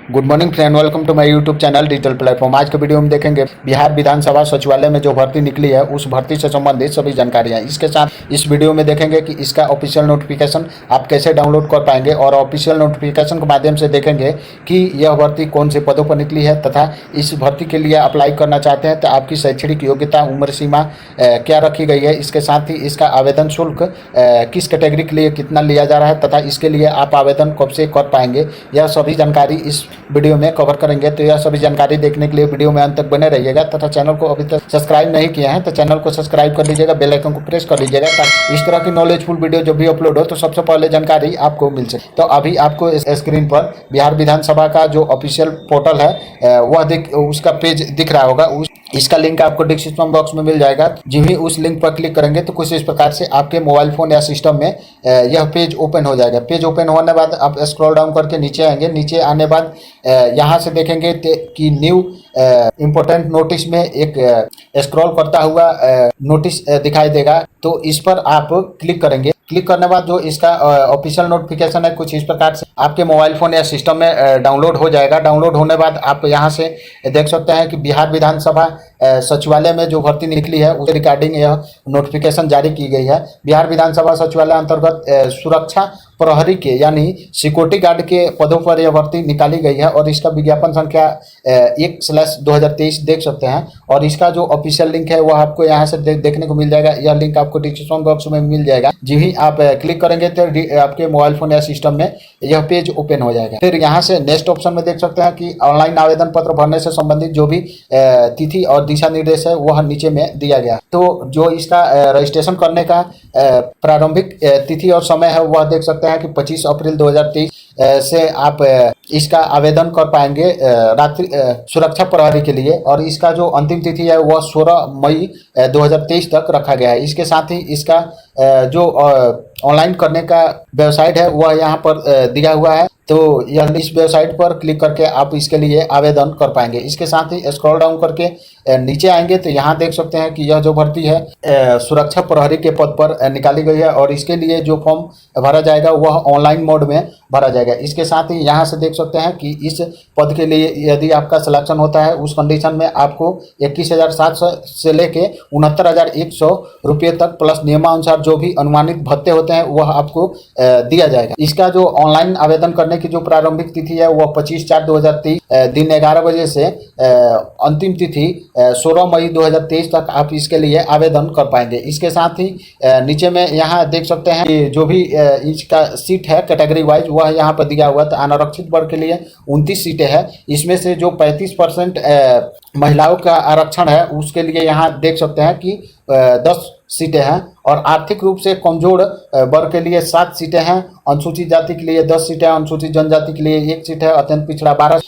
Good morning friend, welcome to my YouTube channel digital platform. आज के video में देखेंगे बिहार विधानसभा सचिवालय में जो भर्ती निकली है उस भर्ती से संबंधित सभी जानकारियां। इसके साथ इस वीडियो में देखेंगे कि इसका ऑफिशियल नोटिफिकेशन आप कैसे डाउनलोड कर पाएंगे और ऑफिशियल नोटिफिकेशन के माध्यम से देखेंगे कि यह भर्ती कौन से पदों पर निकली है तथा इस भर्ती के लिए अप्लाई करना चाहते हैं तो आपकी शैक्षणिक योग्यता, उम्र सीमा क्या रखी गई है। इसके साथ ही इसका आवेदन शुल्क किस कैटेगरी के लिए कितना लिया जा रहा है तथा इसके लिए आप आवेदन कब से कर पाएंगे, यह सभी जानकारी इस वीडियो में कवर करेंगे। तो यह सभी जानकारी देखने के लिए वीडियो में अंत तक बने रहिएगा तथा चैनल को अभी तक सब्सक्राइब नहीं किया है तो चैनल को सब्सक्राइब कर लीजिएगा, बेल आइकन को प्रेस कर लीजिएगा ताकि इस तरह की नॉलेजफुल वीडियो जब भी अपलोड हो तो सबसे पहले जानकारी आपको मिल सके। तो अभी आपको इस स्क्रीन पर बिहार विधानसभा का जो ऑफिशियल पोर्टल है वह उसका पेज दिख रहा होगा। इसका लिंक आपको डिस्क्रिप्शन बॉक्स में मिल जाएगा। जिस भी उस लिंक पर क्लिक करेंगे तो कुछ इस प्रकार से आपके मोबाइल फोन या सिस्टम में यह पेज ओपन हो जाएगा। पेज ओपन होने बाद आप स्क्रॉल डाउन करके नीचे आएंगे। नीचे आने बाद यहाँ से देखेंगे कि न्यू इम्पोर्टेंट नोटिस में एक स्क्रॉल करता हुआ नोटिस दिखाई देगा, तो इस पर आप क्लिक करेंगे। क्लिक करने बाद जो इसका ऑफिशियल नोटिफिकेशन है कुछ इस प्रकार से आपके मोबाइल फोन या सिस्टम में डाउनलोड हो जाएगा। डाउनलोड होने बाद आप यहाँ से देख सकते हैं कि बिहार विधानसभा सचिवालय में जो भर्ती निकली है उसके रिगार्डिंग यह नोटिफिकेशन जारी की गई है। बिहार विधानसभा सचिवालय अंतर्गत सुरक्षा प्रहरी के यानी सिक्योरिटी गार्ड के पदों पर यह भर्ती निकाली गई है और इसका विज्ञापन संख्या 1/2023 देख सकते हैं। और इसका जो ऑफिशियल लिंक है वह आपको यहाँ से देखने को मिल जाएगा। यह लिंक आपको डिस्क्रिप्शन बॉक्स में मिल जाएगा। जी ही आप क्लिक करेंगे तो आपके मोबाइल फोन या सिस्टम में यह पेज ओपन हो जाएगा। फिर यहाँ से नेक्स्ट ऑप्शन में देख सकते हैं कि ऑनलाइन आवेदन पत्र भरने से संबंधित जो भी तिथि और दिशा निर्देश है वह नीचे में दिया गया। तो जो इसका रजिस्ट्रेशन करने का प्रारंभिक तिथि और समय है वह देख सकते हैं कि 25 अप्रैल 2023 से आप इसका आवेदन कर पाएंगे रात्रि सुरक्षा प्रहरी के लिए। और इसका जो अंतिम तिथि है वह 16 मई 2023 तक रखा गया है। इसके साथ ही इसका जो ऑनलाइन करने का वेबसाइट है वह यहाँ पर दिया हुआ है, तो यह इस वेबसाइट पर क्लिक करके आप इसके लिए आवेदन कर पाएंगे। इसके साथ ही स्क्रॉल डाउन करके नीचे आएंगे तो यहाँ देख सकते हैं कि यह जो भर्ती है सुरक्षा प्रहरी के पद पर निकाली गई है और इसके लिए जो फॉर्म भरा जाएगा वह ऑनलाइन मोड में भरा जाएगा। इसके साथ ही यहाँ से देख सकते हैं कि इस पद के लिए यदि आपका सिलेक्शन होता है उस कंडीशन में आपको 21,700 से लेके 69,100 रुपये तक प्लस नियमानुसार जो भी अनुमानित भत्ते होते हैं वह आपको दिया जाएगा। इसका जो ऑनलाइन आवेदन करने की जो प्रारंभिक तिथि है वह 25/4/2023 दिन 11 बजे से अंतिम तिथि 16 मई 2023 तक आप इसके लिए आवेदन कर पाएंगे। इसके साथ ही नीचे में यहाँ देख सकते हैं कि जो भी इसका सीट है कैटेगरी वाइज वह यहाँ पर दिया हुआ है। तो अनारक्षित वर्ग के लिए 29 सीटें हैं। इसमें से जो 35% महिलाओं का आरक्षण है उसके लिए यहाँ देख सकते हैं कि 10 सीटें हैं और आर्थिक रूप से कमजोर वर्ग के लिए 7 सीटें हैं। अनुसूचित जाति के लिए 10 सीटें, अनुसूचित जनजाति के लिए 1 सीट है, अत्यंत पिछड़ा 12,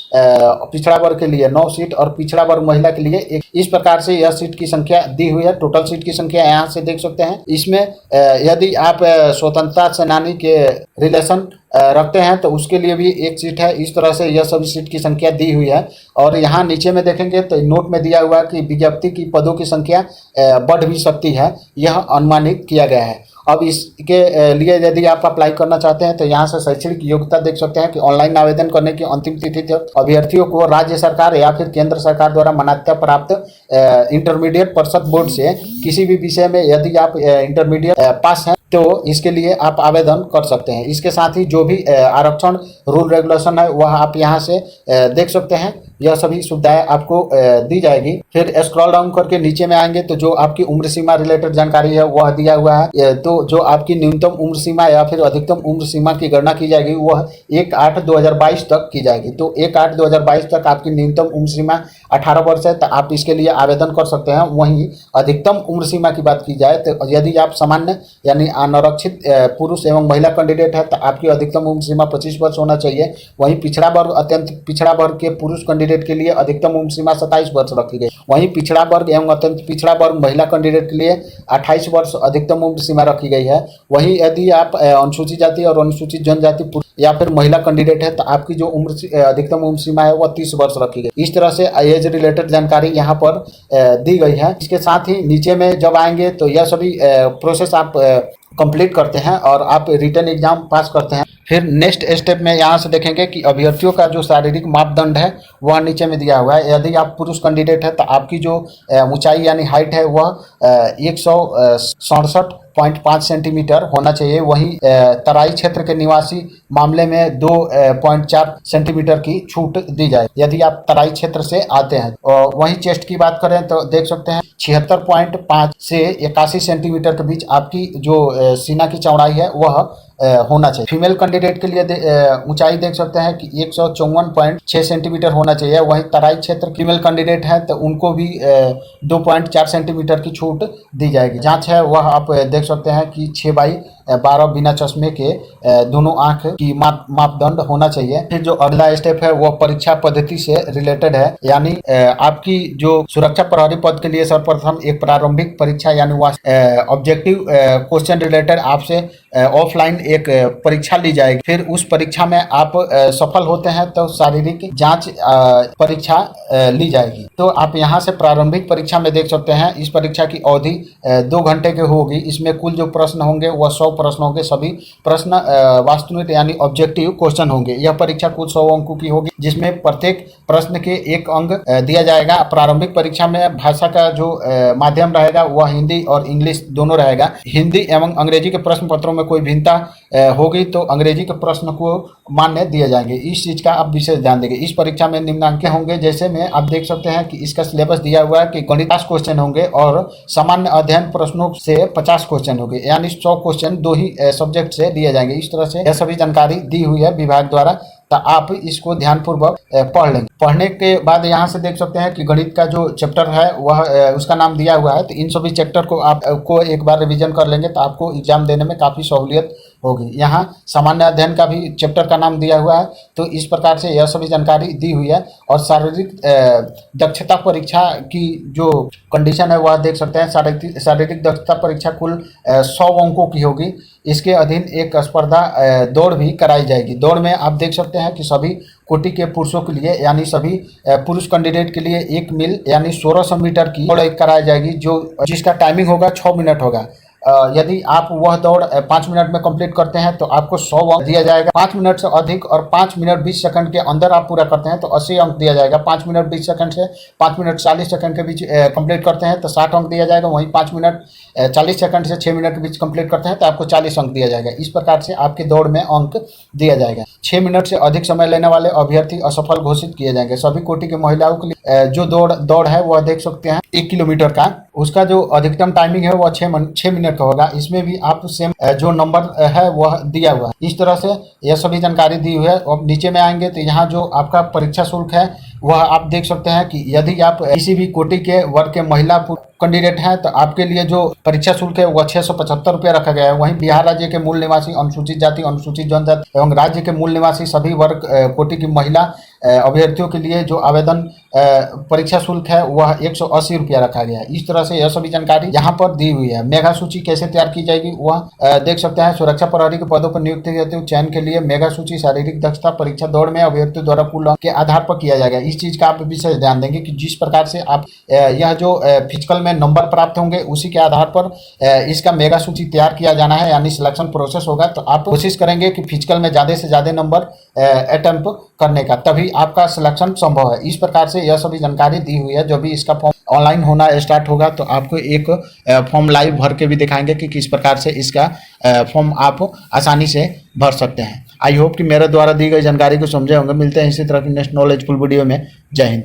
पिछड़ा वर्ग के लिए 9 सीट और पिछड़ा वर्ग महिला के लिए 1। इस प्रकार से यह सीट की संख्या दी हुई है। टोटल सीट की संख्या यहाँ से देख सकते हैं। इसमें यदि आप स्वतंत्रता सेनानी के रिलेशन रखते हैं तो उसके लिए भी 1 सीट है। इस तरह से यह सभी सीट की संख्या दी हुई है। और यहाँ नीचे में देखेंगे तो नोट में दिया हुआ है कि विज्ञप्ति की पदों की संख्या बढ़ भी सकती है, यह अनुमानित किया गया है। अब इसके लिए यदि आप अप्लाई करना चाहते हैं तो यहाँ से शैक्षणिक योग्यता देख सकते हैं कि ऑनलाइन आवेदन करने की अंतिम तिथि तक अभ्यर्थियों को राज्य सरकार या फिर केंद्र सरकार द्वारा मान्यता प्राप्त इंटरमीडिएट परिषद बोर्ड से किसी भी विषय में यदि आप इंटरमीडिएट पास हैं तो इसके लिए आप आवेदन कर सकते हैं। इसके साथ ही जो भी आरक्षण रूल रेगुलेशन है वह आप यहाँ से देख सकते हैं। यह सभी सुविधाएं आपको दी जाएगी। फिर स्क्रॉल डाउन करके नीचे में आएंगे तो जो आपकी उम्र सीमा रिलेटेड जानकारी है वह दिया हुआ है। तो जो आपकी न्यूनतम उम्र सीमा या फिर अधिकतम उम्र सीमा की गणना की जाएगी वह 1/8/2022 तक की जाएगी। तो 1/8/2022 तक आपकी न्यूनतम उम्र सीमा 18 वर्ष है तो आप इसके लिए आवेदन कर सकते हैं। वहीं अधिकतम उम्र सीमा की बात की जाए तो यदि आप सामान्य यानी अनारक्षित पुरुष एवं महिला कैंडिडेट है तो आपकी अधिकतम उम्र सीमा 25 वर्ष होना चाहिए। वहीं पिछड़ा वर्ग, अत्यंत पिछड़ा वर्ग के पुरुष कैंडिडेट के लिए अधिकतम उम्र सीमा 27 वर्ष रखी गई। वहीं पिछड़ा वर्ग एवं अत्यंत पिछड़ा वर्ग महिला कैंडिडेट के लिए 28 वर्ष अधिकतम उम्र सीमा रखी गई है। वहीं यदि आप अनुसूचित जाति और अनुसूचित जनजाति या फिर महिला कैंडिडेट है तो आपकी जो अधिकतम उम्र सीमा है वह 30 वर्ष रखी गई। इस तरह से एज रिलेटेड जानकारी यहाँ पर दी गई है। इसके साथ ही नीचे में जब आएंगे तो यह सभी प्रोसेस आप कंप्लीट करते हैं और आप रिटन एग्जाम पास करते हैं, फिर नेक्स्ट स्टेप में यहाँ से देखेंगे कि अभ्यर्थियों का जो शारीरिक मापदंड है वह नीचे में दिया हुआ है। यदि आप पुरुष कैंडिडेट है तो आपकी जो ऊंचाई यानी हाइट है वह 167.5 सेंटीमीटर होना चाहिए। वहीं तराई क्षेत्र के निवासी मामले में 2.4 सेंटीमीटर की छूट दी जाए यदि आप तराई क्षेत्र से आते हैं। और वहीं चेस्ट की बात करें तो देख सकते हैं 76.5 से 81 सेंटीमीटर के बीच आपकी जो सीना की चौड़ाई है वह होना चाहिए। फीमेल कैंडिडेट के लिए ऊंचाई देख सकते हैं कि 154.6 सेंटीमीटर होना चाहिए। वहीं तराई क्षेत्र फीमेल कैंडिडेट है तो उनको भी 2.4 सेंटीमीटर की छूट दी जाएगी। जांच है वह आप देख सकते हैं कि 6/12 बिना चश्मे के दोनों आंख की मापदंड होना चाहिए। फिर जो अगला स्टेप है वह परीक्षा पद्धति से रिलेटेड है, यानी आपकी जो सुरक्षा प्रहरी पद के लिए सर्वप्रथम एक प्रारंभिक परीक्षा यानी ऑब्जेक्टिव क्वेश्चन रिलेटेड आपसे ऑफलाइन एक परीक्षा ली जाएगी। फिर उस परीक्षा में आप सफल होते हैं तो शारीरिक जांच परीक्षा ली जाएगी। तो आप यहां से प्रारंभिक परीक्षा में देख सकते हैं इस परीक्षा की अवधि 2 घंटे की होगी। इसमें कुल जो प्रश्न होंगे वह 100 प्रश्न होंगे। सभी प्रश्न वास्तविक यानी ऑब्जेक्टिव क्वेश्चन होंगे। यह परीक्षा कुल 100 अंकों की होगी जिसमें प्रत्येक प्रश्न के 1 अंक दिया जाएगा। प्रारंभिक परीक्षा में भाषा का जो माध्यम रहेगा वह हिंदी और इंग्लिश दोनों रहेगा। हिंदी एवं अंग्रेजी के प्रश्न पत्रों में कोई भिन्नता होगी तो अंग्रेजी के प्रश्न को मान्य दिए जाएंगे। इस चीज का आप विशेष ध्यान देंगे। इस परीक्षा में निम्नांक होंगे, जैसे में आप देख सकते हैं कि इसका सिलेबस दिया हुआ है कि गणित 50 क्वेश्चन होंगे और सामान्य अध्ययन प्रश्नों से 50 क्वेश्चन होंगे, यानी 100 क्वेश्चन 2 ही सब्जेक्ट से दिए जाएंगे। इस तरह से यह सभी जानकारी दी हुई है विभाग द्वारा, तो आप इसको ध्यानपूर्वक पढ़ लेंगे। पढ़ने के बाद यहाँ से देख सकते हैं कि गणित का जो चैप्टर है वह उसका नाम दिया हुआ है। तो इन सभी चैप्टर को आपको एक बार रिवीजन कर लेंगे तो आपको एग्जाम देने में काफ़ी सहूलियत होगी। यहाँ सामान्य अध्ययन का भी चैप्टर का नाम दिया हुआ है। तो इस प्रकार से यह सभी जानकारी दी हुई है। और शारीरिक दक्षता परीक्षा की जो कंडीशन है वह देख सकते हैं। शारीरिक दक्षता परीक्षा कुल 100 अंकों की होगी। इसके अधीन एक स्पर्धा दौड़ भी कराई जाएगी। दौड़ में आप देख सकते हैं कि सभी कोटि के पुरुषों के लिए यानी सभी पुरुष कैंडिडेट के लिए 1 मील यानी 1600 मीटर की दौड़ कराई जाएगी, जिसका टाइमिंग होगा 6 मिनट होगा। यदि आप वह दौड़ 5 मिनट में कंप्लीट करते हैं तो आपको 100 अंक दिया जाएगा। 5 मिनट से अधिक और 5 मिनट 20 सेकंड के अंदर आप पूरा करते हैं तो 80 अंक दिया जाएगा। 5 मिनट 20 सेकंड से 5 मिनट 40 सेकंड के बीच कंप्लीट करते हैं तो 60 अंक दिया जाएगा। वहीं 5 मिनट 40 सेकंड से 6 मिनट के बीच कंप्लीट करते हैं तो आपको 40 अंक दिया जाएगा। इस प्रकार से आपकी दौड़ में अंक दिया जाएगा। 6 मिनट से अधिक समय लेने वाले अभ्यर्थी असफल घोषित किए जाएंगे। सभी कोटि की महिलाओं के लिए जो दौड़ है वह देख सकते हैं 1 किलोमीटर का, उसका जो अधिकतम टाइमिंग है वह 6 मिनट का होगा। इसमें भी आप सेम जो नंबर है वह दिया हुआ है। इस तरह से यह सभी जानकारी दी हुई है। अब नीचे में आएंगे तो यहाँ जो आपका परीक्षा शुल्क है वह आप देख सकते हैं कि यदि आप किसी भी कोटि के वर्ग के महिला कैंडिडेट हैं तो आपके लिए जो परीक्षा शुल्क है वह 675 रुपया रखा गया है। वहीं बिहार राज्य के मूल निवासी, अनुसूचित जाति, अनुसूचित जनजाति एवं राज्य के मूल निवासी सभी वर्ग कोटि की महिला अभ्यर्थियों के लिए जो आवेदन परीक्षा शुल्क है वह 180 रुपया रखा गया है। इस तरह से यह सभी जानकारी यहाँ पर दी हुई है। मेगा सूची कैसे तैयार की जाएगी वह देख सकते हैं। सुरक्षा प्रहरी के पदों पर नियुक्त हेतु चयन के लिए मेगा सूची शारीरिक दक्षता परीक्षा दौड़ में अभ्यर्थियों द्वारा कुल अंक के आधार पर किया जाएगा। इस चीज का आप विशेष ध्यान देंगे कि जिस प्रकार से आप यह जो फिजिकल में नंबर प्राप्त होंगे उसी के आधार पर इसका मेगा सूची तैयार किया जाना है, यानी सिलेक्शन प्रोसेस होगा। तो आप कोशिश करेंगे कि फिजिकल में ज़्यादा से ज़्यादा नंबर अटेम्प्ट करने का, तभी आपका सिलेक्शन संभव है। इस प्रकार से यह सभी जानकारी दी हुई है। जो भी इसका फॉर्म ऑनलाइन होना स्टार्ट होगा तो आपको एक फॉर्म लाइव भर के भी दिखाएंगे कि किस प्रकार से इसका फॉर्म आप आसानी से भर सकते हैं। आई होप कि मेरे द्वारा दी गई जानकारी को समझे होंगे। मिलते हैं इसी तरह की नेक्स्ट नॉलेजफुल वीडियो में। जय हिंद।